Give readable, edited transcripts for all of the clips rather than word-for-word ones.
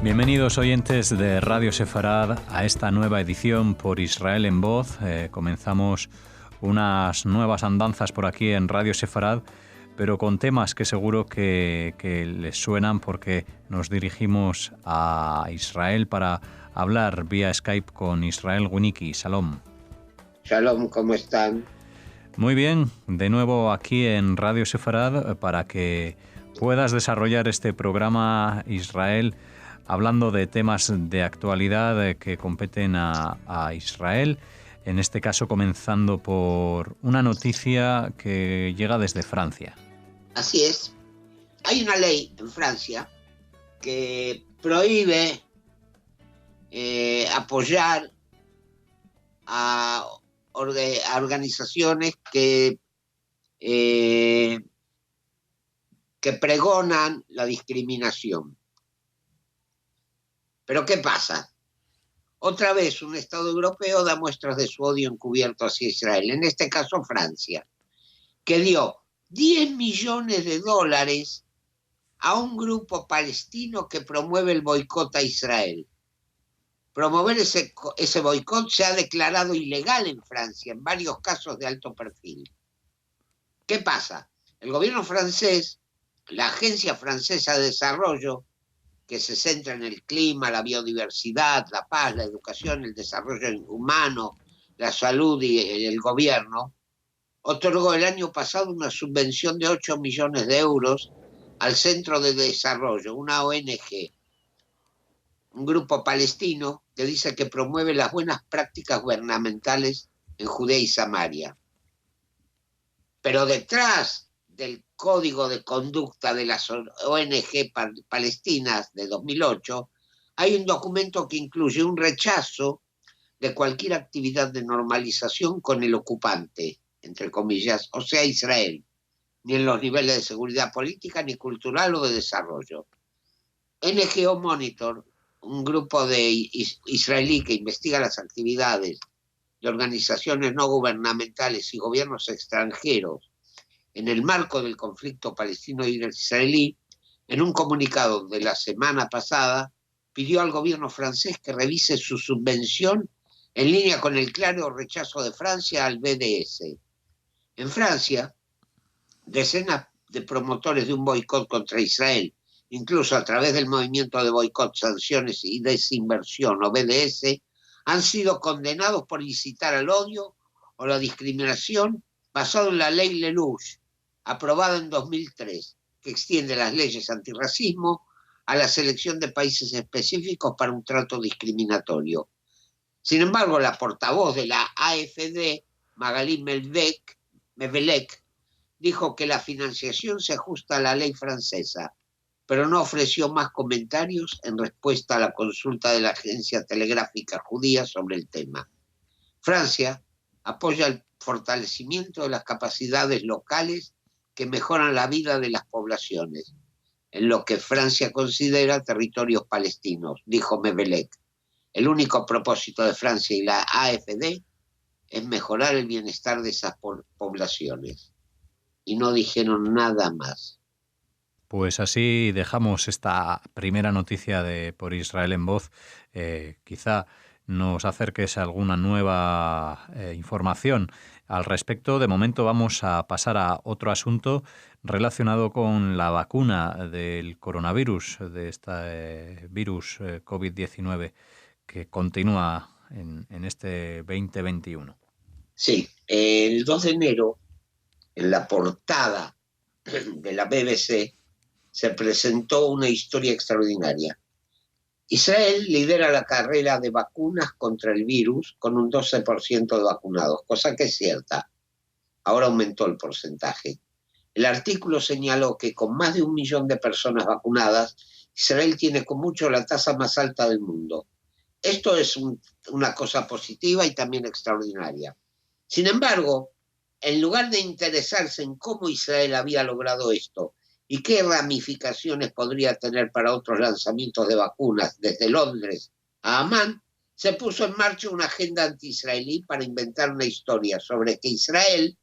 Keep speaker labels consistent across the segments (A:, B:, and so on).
A: Bienvenidos oyentes de Radio Sefarad a esta nueva edición por Israel en Voz. Comenzamos unas nuevas andanzas por aquí en Radio Sefarad, pero con temas que seguro que les suenan porque nos dirigimos a Israel para hablar vía Skype con Israel Winiki. Shalom.
B: Shalom, ¿cómo están?
A: Muy bien, de nuevo aquí en Radio Sefarad para que puedas desarrollar este programa, Israel, hablando de temas de actualidad que competen a Israel, en este caso comenzando por una noticia que llega desde Francia.
B: Así es. Hay una ley en Francia que prohíbe apoyar a organizaciones que pregonan la discriminación. Pero ¿qué pasa? Otra vez un Estado europeo da muestras de su odio encubierto hacia Israel, en este caso Francia, que dio $10 millones a un grupo palestino que promueve el boicot a Israel. Promover ese boicot se ha declarado ilegal en Francia, en varios casos de alto perfil. ¿Qué pasa? El gobierno francés, la Agencia Francesa de Desarrollo, que se centra en el clima, la biodiversidad, la paz, la educación, el desarrollo humano, la salud y el gobierno, otorgó el año pasado una subvención de 8 millones de euros al Centro de Desarrollo, una ONG, un grupo palestino que dice que promueve las buenas prácticas gubernamentales en Judea y Samaria. Pero detrás del Código de Conducta de las ONG palestinas de 2008, hay un documento que incluye un rechazo de cualquier actividad de normalización con el ocupante, entre comillas, o sea, Israel, ni en los niveles de seguridad política, ni cultural o de desarrollo. NGO Monitor, un grupo de israelí que investiga las actividades de organizaciones no gubernamentales y gobiernos extranjeros en el marco del conflicto palestino y israelí, en un comunicado de la semana pasada, pidió al gobierno francés que revise su subvención en línea con el claro rechazo de Francia al BDS. En Francia, decenas de promotores de un boicot contra Israel, incluso a través del movimiento de boicot, sanciones y desinversión o BDS, han sido condenados por incitar al odio o la discriminación basado en la ley Lelouch, aprobada en 2003, que extiende las leyes antirracismo a la selección de países específicos para un trato discriminatorio. Sin embargo, la portavoz de la AfD, Magali Mevelec, dijo que la financiación se ajusta a la ley francesa, pero no ofreció más comentarios en respuesta a la consulta de la agencia telegráfica judía sobre el tema. Francia apoya el fortalecimiento de las capacidades locales que mejoran la vida de las poblaciones, en lo que Francia considera territorios palestinos, dijo Mevelec. El único propósito de Francia y la AfD es mejorar el bienestar de esas poblaciones. Y no dijeron nada más.
A: Pues así dejamos esta primera noticia de Por Israel en Voz. Quizá nos acerques a alguna nueva información al respecto. De momento vamos a pasar a otro asunto relacionado con la vacuna del coronavirus, de este virus COVID-19 que continúa en este 2021.
B: Sí, el 2 de enero, en la portada de la BBC, se presentó una historia extraordinaria. Israel lidera la carrera de vacunas contra el virus con un 12% de vacunados, cosa que es cierta. Ahora aumentó el porcentaje. El artículo señaló que con más de 1 millón de personas vacunadas, Israel tiene con mucho la tasa más alta del mundo. Esto es una cosa positiva y también extraordinaria. Sin embargo, en lugar de interesarse en cómo Israel había logrado esto y qué ramificaciones podría tener para otros lanzamientos de vacunas desde Londres a Amán, se puso en marcha una agenda anti-israelí para inventar una historia sobre que Israel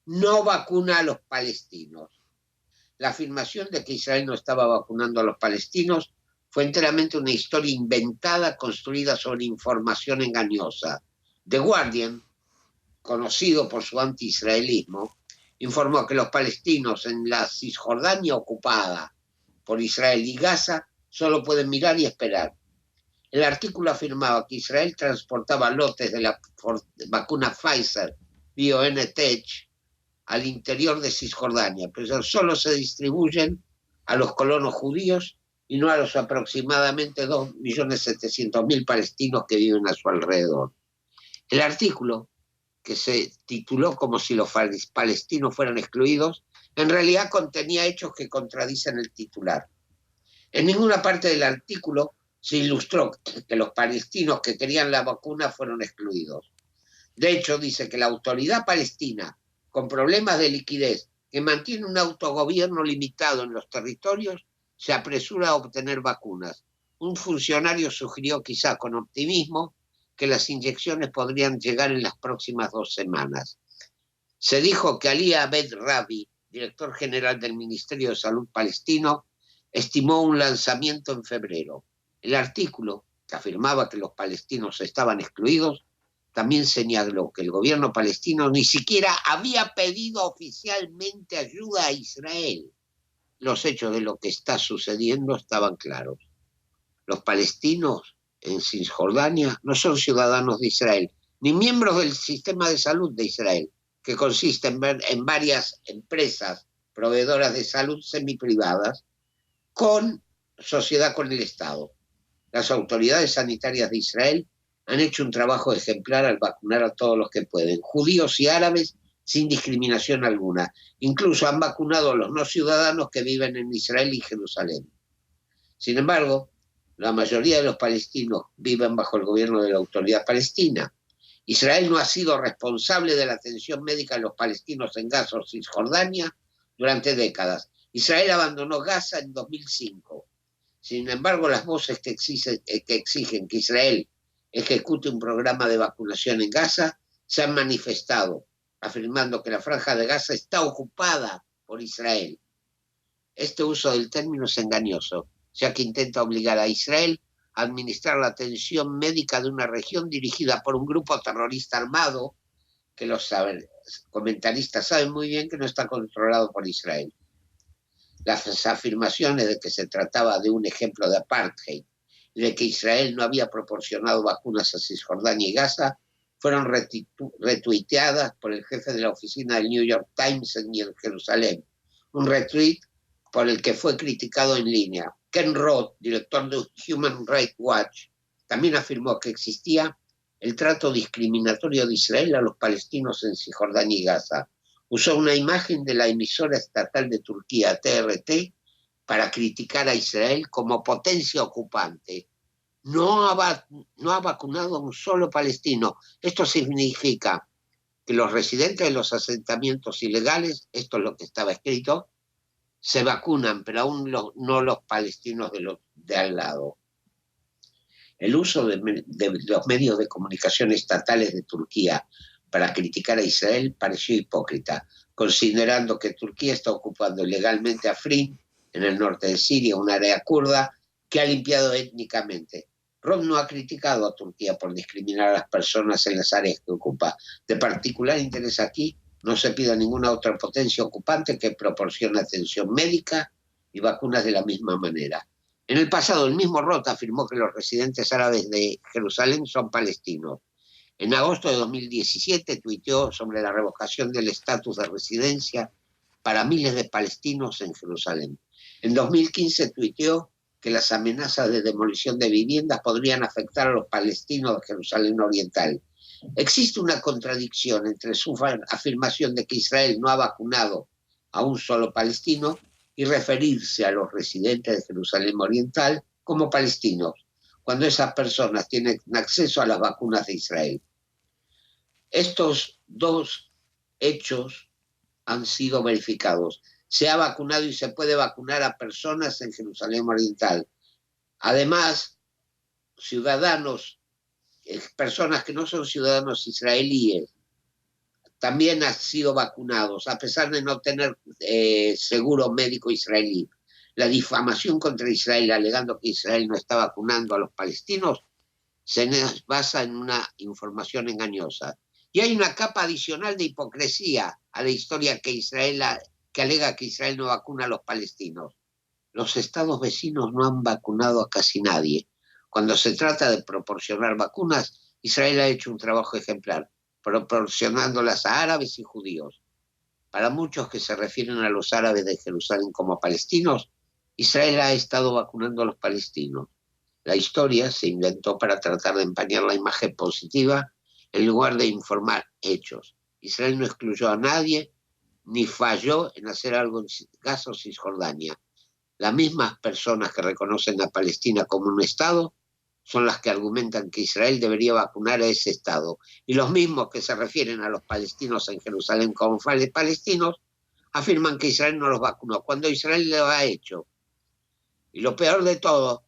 B: no vacuna a los palestinos. La afirmación de que Israel no estaba vacunando a los palestinos fue enteramente una historia inventada, construida sobre información engañosa. The Guardian, conocido por su anti-israelismo, informó que los palestinos en la Cisjordania ocupada por Israel y Gaza solo pueden mirar y esperar. El artículo afirmaba que Israel transportaba lotes de la vacuna Pfizer BioNTech al interior de Cisjordania, pero solo se distribuyen a los colonos judíos y no a los aproximadamente 2.700.000 palestinos que viven a su alrededor. El artículo, que se tituló como si los palestinos fueran excluidos, en realidad contenía hechos que contradicen el titular. En ninguna parte del artículo se ilustró que los palestinos que querían la vacuna fueron excluidos. De hecho, dice que la autoridad palestina, con problemas de liquidez, que mantiene un autogobierno limitado en los territorios, se apresura a obtener vacunas. Un funcionario sugirió, quizá con optimismo, que las inyecciones podrían llegar en las próximas 2 semanas. Se dijo que Ali Abed Rabi, director general del Ministerio de Salud palestino, estimó un lanzamiento en febrero. El artículo, que afirmaba que los palestinos estaban excluidos, también señaló que el gobierno palestino ni siquiera había pedido oficialmente ayuda a Israel. Los hechos de lo que está sucediendo estaban claros. Los palestinos en Cisjordania no son ciudadanos de Israel, ni miembros del sistema de salud de Israel, que consiste en varias empresas proveedoras de salud semiprivadas con sociedad con el Estado. Las autoridades sanitarias de Israel han hecho un trabajo ejemplar al vacunar a todos los que pueden, judíos y árabes, sin discriminación alguna. Incluso han vacunado a los no ciudadanos que viven en Israel y Jerusalén. Sin embargo, la mayoría de los palestinos viven bajo el gobierno de la autoridad palestina. Israel no ha sido responsable de la atención médica de los palestinos en Gaza o Cisjordania durante décadas. Israel abandonó Gaza en 2005. Sin embargo, las voces que exigen que Israel ejecute un programa de vacunación en Gaza se han manifestado, afirmando que la franja de Gaza está ocupada por Israel. Este uso del término es engañoso, ya que intenta obligar a Israel a administrar la atención médica de una región dirigida por un grupo terrorista armado, que los comentaristas saben muy bien que no está controlado por Israel. Las afirmaciones de que se trataba de un ejemplo de apartheid y de que Israel no había proporcionado vacunas a Cisjordania y Gaza fueron retuiteadas por el jefe de la oficina del New York Times en Jerusalén, un retweet por el que fue criticado en línea. Ken Roth, director de Human Rights Watch, también afirmó que existía el trato discriminatorio de Israel a los palestinos en Cisjordania y Gaza. Usó una imagen de la emisora estatal de Turquía, TRT, para criticar a Israel como potencia ocupante. No ha vacunado a un solo palestino. Esto significa que los residentes de los asentamientos ilegales, esto es lo que estaba escrito, se vacunan, pero aún no los palestinos de al lado. El uso de los medios de comunicación estatales de Turquía para criticar a Israel pareció hipócrita, considerando que Turquía está ocupando ilegalmente Afrin, en el norte de Siria, un área kurda que ha limpiado étnicamente. Roth no ha criticado a Turquía por discriminar a las personas en las áreas que ocupa. De particular interés aquí, no se pide a ninguna otra potencia ocupante que proporcione atención médica y vacunas de la misma manera. En el pasado, el mismo Roth afirmó que los residentes árabes de Jerusalén son palestinos. En agosto de 2017 tuiteó sobre la revocación del estatus de residencia para miles de palestinos en Jerusalén. En 2015 tuiteó que las amenazas de demolición de viviendas podrían afectar a los palestinos de Jerusalén Oriental. Existe una contradicción entre su afirmación de que Israel no ha vacunado a un solo palestino y referirse a los residentes de Jerusalén Oriental como palestinos, cuando esas personas tienen acceso a las vacunas de Israel. Estos dos hechos han sido verificados. Se ha vacunado y se puede vacunar a personas en Jerusalén Oriental. Además, personas que no son ciudadanos israelíes, también han sido vacunados, a pesar de no tener seguro médico israelí. La difamación contra Israel, alegando que Israel no está vacunando a los palestinos, se basa en una información engañosa. Y hay una capa adicional de hipocresía a la historia que alega que Israel no vacuna a los palestinos. Los estados vecinos no han vacunado a casi nadie. Cuando se trata de proporcionar vacunas, Israel ha hecho un trabajo ejemplar, proporcionándolas a árabes y judíos. Para muchos que se refieren a los árabes de Jerusalén como palestinos, Israel ha estado vacunando a los palestinos. La historia se inventó para tratar de empañar la imagen positiva en lugar de informar hechos. Israel no excluyó a nadie ni falló en hacer algo en Gaza o Cisjordania. Las mismas personas que reconocen a Palestina como un Estado son las que argumentan que Israel debería vacunar a ese Estado. Y los mismos que se refieren a los palestinos en Jerusalén como palestinos afirman que Israel no los vacunó, cuando Israel lo ha hecho. Y lo peor de todo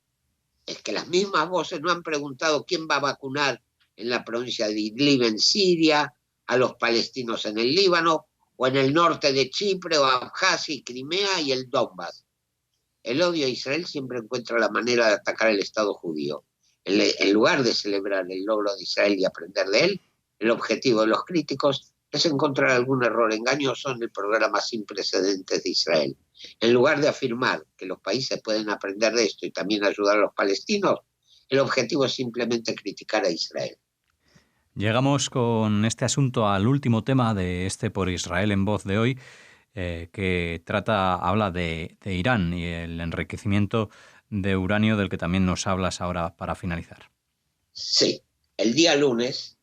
B: es que las mismas voces no han preguntado quién va a vacunar en la provincia de Idlib en Siria, a los palestinos en el Líbano, o en el norte de Chipre, o Abjasia y Crimea y el Donbass. El odio a Israel siempre encuentra la manera de atacar al Estado judío. En lugar de celebrar el logro de Israel y aprender de él, el objetivo de los críticos es encontrar algún error engañoso en el programa sin precedentes de Israel. En lugar de afirmar que los países pueden aprender de esto y también ayudar a los palestinos, el objetivo es simplemente criticar a Israel.
A: Llegamos con este asunto al último tema de este Por Israel en Voz de hoy, que habla de Irán y el enriquecimiento de uranio del que también nos hablas ahora para finalizar.
B: Sí, el día lunes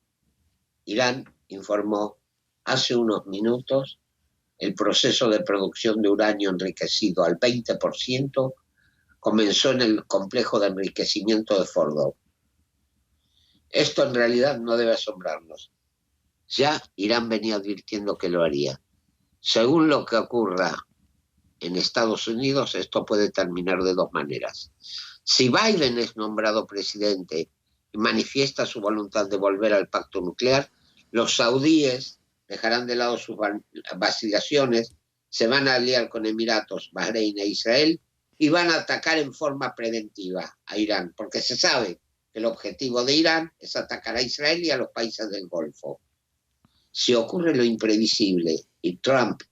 B: Irán informó hace unos minutos el proceso de producción de uranio enriquecido al 20% comenzó en el complejo de enriquecimiento de Fordow. Esto en realidad no debe asombrarnos. Ya Irán venía advirtiendo que lo haría. Según lo que ocurra en Estados Unidos, esto puede terminar de dos maneras. Si Biden es nombrado presidente y manifiesta su voluntad de volver al pacto nuclear, los saudíes dejarán de lado sus vacilaciones, se van a aliar con Emiratos, Bahrein e Israel y van a atacar en forma preventiva a Irán, porque se sabe que el objetivo de Irán es atacar a Israel y a los países del Golfo. Si ocurre lo imprevisible y Trump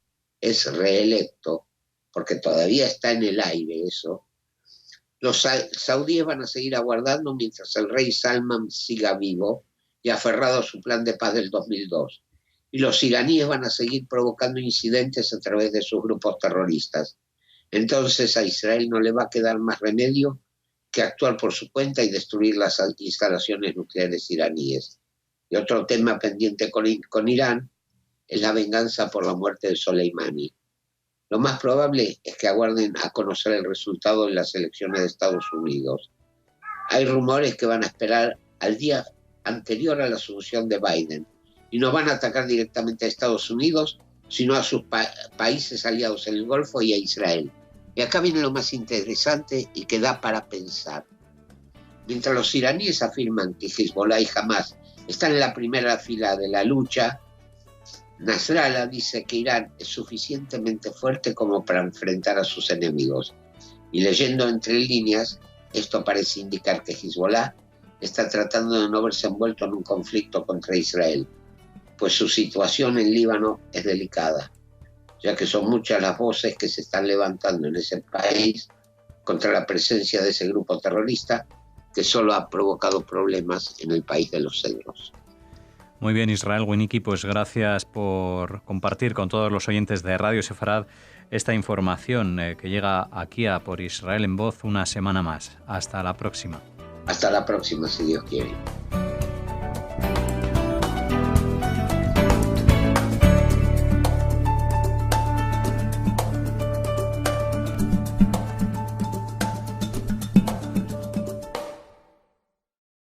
B: es reelecto, porque todavía está en el aire eso, los saudíes van a seguir aguardando mientras el rey Salman siga vivo y aferrado a su plan de paz del 2002. Y los iraníes van a seguir provocando incidentes a través de sus grupos terroristas. Entonces a Israel no le va a quedar más remedio que actuar por su cuenta y destruir las instalaciones nucleares iraníes. Y otro tema pendiente con Irán es la venganza por la muerte de Soleimani. Lo más probable es que aguarden a conocer el resultado de las elecciones de Estados Unidos. Hay rumores que van a esperar al día anterior a la asunción de Biden y no van a atacar directamente a Estados Unidos, sino a sus países aliados en el Golfo y a Israel. Y acá viene lo más interesante y que da para pensar. Mientras los iraníes afirman que Hezbollah y Hamas están en la primera fila de la lucha, Nasrallah dice que Irán es suficientemente fuerte como para enfrentar a sus enemigos. Y leyendo entre líneas, esto parece indicar que Hezbollah está tratando de no verse envuelto en un conflicto contra Israel, pues su situación en Líbano es delicada, ya que son muchas las voces que se están levantando en ese país contra la presencia de ese grupo terrorista que solo ha provocado problemas en el país de los cedros.
A: Muy bien, Israel Winnicki, pues gracias por compartir con todos los oyentes de Radio Sefarad esta información que llega aquí a Por Israel en Voz una semana más. Hasta la próxima.
B: Hasta la próxima, si Dios quiere.